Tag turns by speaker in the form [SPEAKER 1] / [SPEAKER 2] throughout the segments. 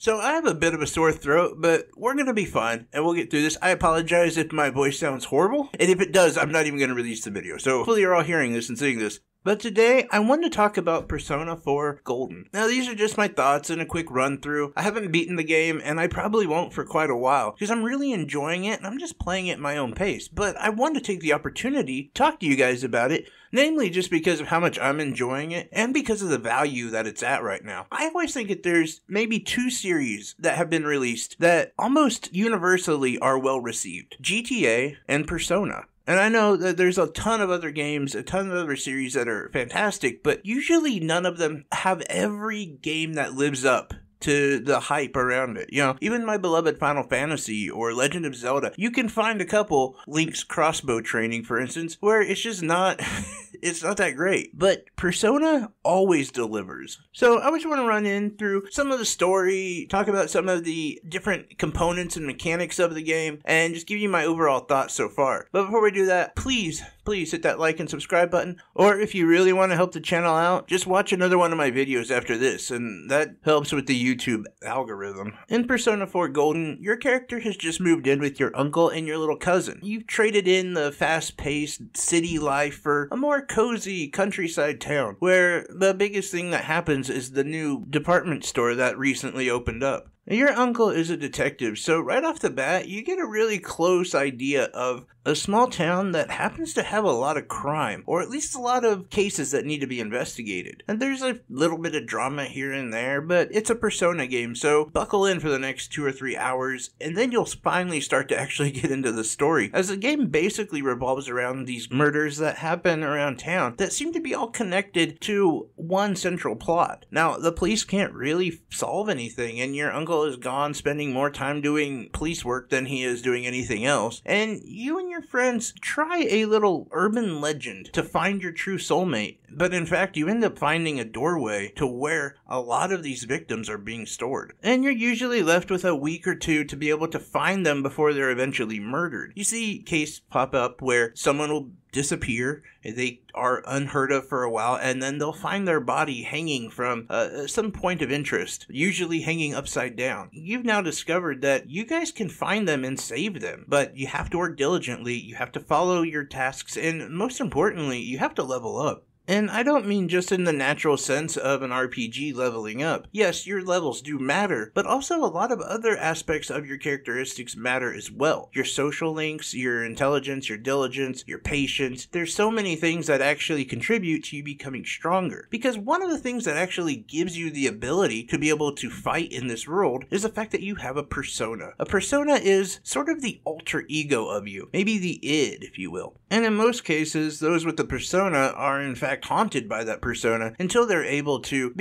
[SPEAKER 1] So I have a bit of a sore throat, but we're going to be fine, and we'll get through this. I apologize if my voice sounds horrible, and if it does, I'm not even going to release the video. So hopefully you're all hearing this and seeing this. But today, I want to talk about Persona 4 Golden. Now, these are just my thoughts and a quick run-through. I haven't beaten the game, and I probably won't for quite a while, because I'm really enjoying it, and I'm just playing it at my own pace. But I want to take the opportunity to talk to you guys about it, namely just because of how much I'm enjoying it, and because of the value that it's at right now. I always think that there's maybe 2 series that have been released that almost universally are well-received. GTA and Persona. And I know that there's a ton of other games, a ton of other series that are fantastic, but usually none of them have every game that lives up to the hype around it. You know, even my beloved Final Fantasy or Legend of Zelda, you can find a couple Link's crossbow training, for instance, where it's just not, it's not that great. But Persona always delivers. So I just want to run in through some of the story, talk about some of the different components and mechanics of the game, and just give you my overall thoughts so far. But before we do that, please hit that like and subscribe button. Or if you really want to help the channel out, just watch another one of my videos after this, and that helps with the YouTube algorithm. In Persona 4 Golden, your character has just moved in with your uncle and your little cousin. You've traded in the fast-paced city life for a more cozy countryside town, where the biggest thing that happens is the new department store that recently opened up. Your uncle is a detective, so right off the bat, you get a really close idea of a small town that happens to have a lot of crime, or at least a lot of cases that need to be investigated. And there's a little bit of drama here and there, but it's a Persona game, so buckle in for the next 2 or 3 hours, and then you'll finally start to actually get into the story, as the game basically revolves around these murders that happen around town that seem to be all connected to one central plot. Now, the police can't really solve anything, and your uncle is gone spending more time doing police work than he is doing anything else, and you and your friends try a little urban legend to find your true soulmate, but in fact you end up finding a doorway to where a lot of these victims are being stored, and you're usually left with a week or 2 to be able to find them before they're eventually murdered. You see cases pop up where someone will disappear, they are unheard of for a while, and then they'll find their body hanging from some point of interest, usually hanging upside down. You've now discovered that you guys can find them and save them, but you have to work diligently, you have to follow your tasks, and most importantly, you have to level up. And I don't mean just in the natural sense of an RPG leveling up. Yes, your levels do matter, but also a lot of other aspects of your characteristics matter as well. Your social links, your intelligence, your diligence, your patience. There's so many things that actually contribute to you becoming stronger. Because one of the things that actually gives you the ability to be able to fight in this world is the fact that you have a persona. A persona is sort of the alter ego of you. Maybe the id, if you will. And in most cases, those with the persona are in fact haunted by that persona until they're able to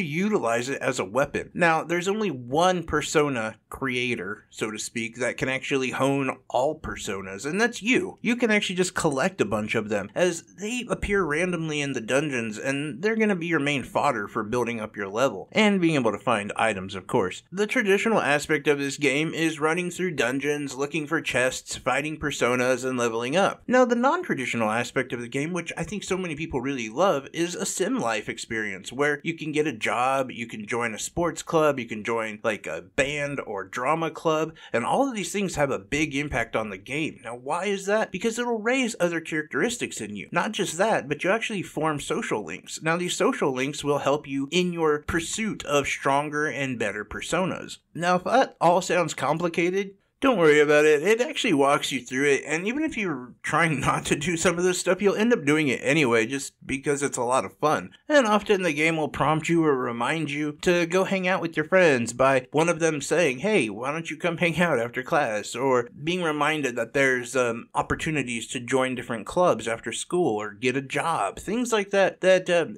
[SPEAKER 1] utilize it as a weapon. Now, there's only one persona creator, so to speak, that can actually hone all personas, and that's you. You can actually just collect a bunch of them as they appear randomly in the dungeons, and they're going to be your main fodder for building up your level and being able to find items, of course. The traditional aspect of this game is running through dungeons, looking for chests, fighting personas, and leveling up. Now, the non-traditional aspect of the game, which I think so many people really love, is a sim life experience where you can get a job, you can join a sports club, you can join like a band or drama club, and all of these things have a big impact on the game. Now, why is that? Because it'll raise other characteristics in you. Not just that, but you actually form social links. Now, these social links will help you in your pursuit of stronger and better personas. Now, if that all sounds complicated, don't worry about it. It actually walks you through it, and even if you're trying not to do some of this stuff, you'll end up doing it anyway, just because it's a lot of fun. And often the game will prompt you or remind you to go hang out with your friends by one of them saying, hey, why don't you come hang out after class? Or being reminded that there's opportunities to join different clubs after school or get a job. Things like that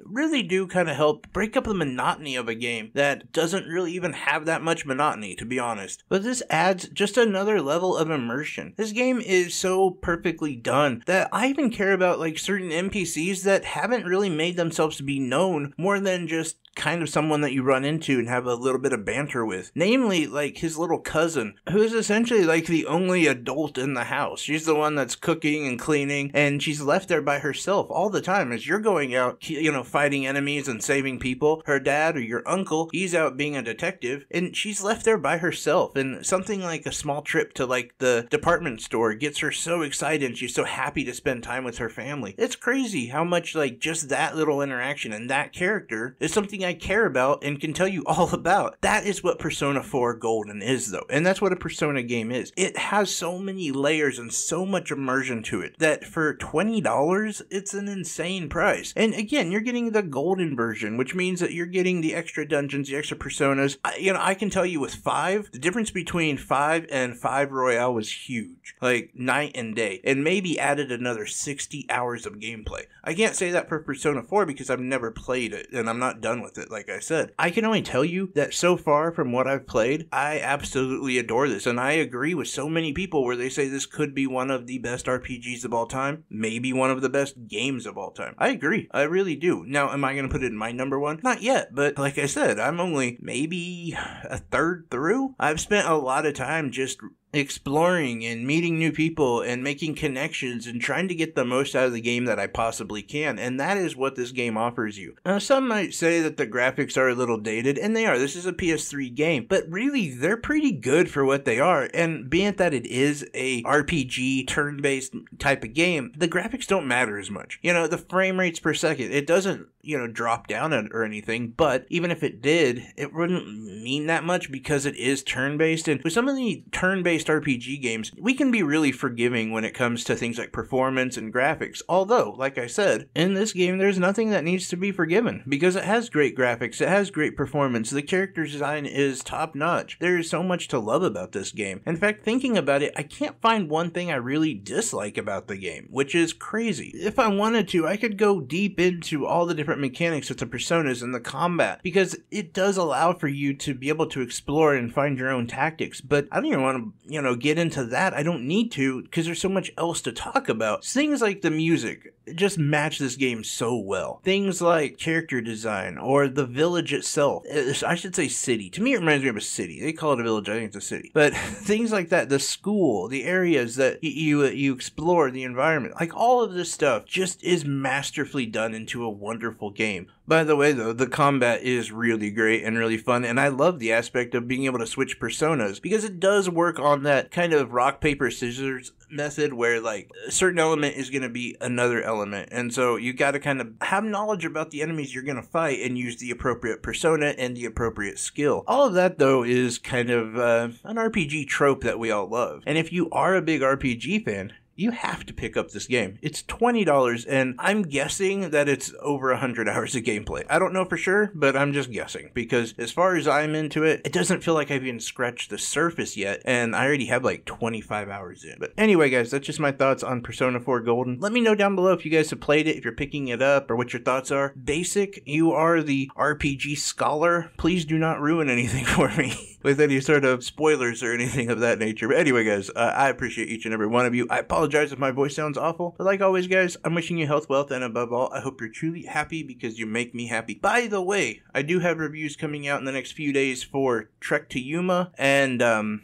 [SPEAKER 1] really do kind of help break up the monotony of a game that doesn't really even have that much monotony, to be honest. But this adds just another another level of immersion. This game is so perfectly done that I even care about like certain NPCs that haven't really made themselves to be known more than just kind of someone that you run into and have a little bit of banter with. Namely, like his little cousin, who is essentially like the only adult in the house. She's the one that's cooking and cleaning, and she's left there by herself all the time as you're going out, fighting enemies and saving people. Her dad or your uncle, he's out being a detective, and she's left there by herself. And something like a small trip to like the department store gets her so excited, and she's so happy to spend time with her family. It's crazy how much like just that little interaction and that character is something I care about and can tell you all about. That is what Persona 4 Golden is, though, and that's what a Persona game is. It has so many layers and so much immersion to it that for $20, it's an insane price. And again, you're getting the Golden version, which means that you're getting the extra dungeons, the extra Personas. I can tell you with 5, the difference between 5 and 5 Royale was huge, like night and day, and maybe added another 60 hours of gameplay. I can't say that for Persona 4 because I've never played it and I'm not done with it. Like I said, I can only tell you that so far from what I've played, I absolutely adore this, and I agree with so many people where they say this could be one of the best RPGs of all time, maybe one of the best games of all time. I agree, I really do. Now, am I going to put it in my number one? Not yet, but like I said, I'm only maybe a third through. I've spent a lot of time just exploring and meeting new people and making connections and trying to get the most out of the game that I possibly can, and that is what this game offers you. Now, some might say that the graphics are a little dated, and they are. This is a PS3 game, but really they're pretty good for what they are, and being that it is a RPG turn-based type of game, the graphics don't matter as much. The frame rates per second, it doesn't drop down or anything, but even if it did, it wouldn't mean that much because it is turn-based, and with some of the turn-based RPG games, we can be really forgiving when it comes to things like performance and graphics. Although, like I said, in this game, there's nothing that needs to be forgiven because it has great graphics, it has great performance, the character design is top-notch. There is so much to love about this game. In fact, thinking about it, I can't find one thing I really dislike about the game, which is crazy. If I wanted to, I could go deep into all the different mechanics with the personas and the combat because it does allow for you to be able to explore and find your own tactics, but I don't even want to get into that. I don't need to because there's so much else to talk about. Things like the music just match this game so well. Things like character design or the village itself. I should say city. To me, it reminds me of a city. They call it a village. I think it's a city. But things like that, the school, the areas that you explore, the environment, like all of this stuff just is masterfully done into a wonderful game. By the way, though, the combat is really great and really fun, and I love the aspect of being able to switch personas because it does work on that kind of rock, paper, scissors method where like a certain element is going to be another element, and so you got to kind of have knowledge about the enemies you're going to fight and use the appropriate persona and the appropriate skill. All of that, though, is kind of an RPG trope that we all love, and if you are a big RPG fan, you have to pick up this game. It's $20, and I'm guessing that it's over 100 hours of gameplay. I don't know for sure, but I'm just guessing, because as far as I'm into it, it doesn't feel like I've even scratched the surface yet, and I already have like 25 hours in. But anyway, guys, that's just my thoughts on Persona 4 Golden. Let me know down below if you guys have played it, if you're picking it up, or what your thoughts are. Basic, you are the RPG scholar. Please do not ruin anything for me with any sort of spoilers or anything of that nature. But anyway, guys, I appreciate each and every one of you. I apologize if my voice sounds awful, but like always, guys, I'm wishing you health, wealth, and above all, I hope you're truly happy because you make me happy. By the way, I do have reviews coming out in the next few days for Trek to Yuma and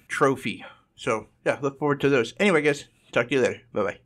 [SPEAKER 1] Trophy. So, yeah, look forward to those. Anyway, guys, talk to you later. Bye-bye.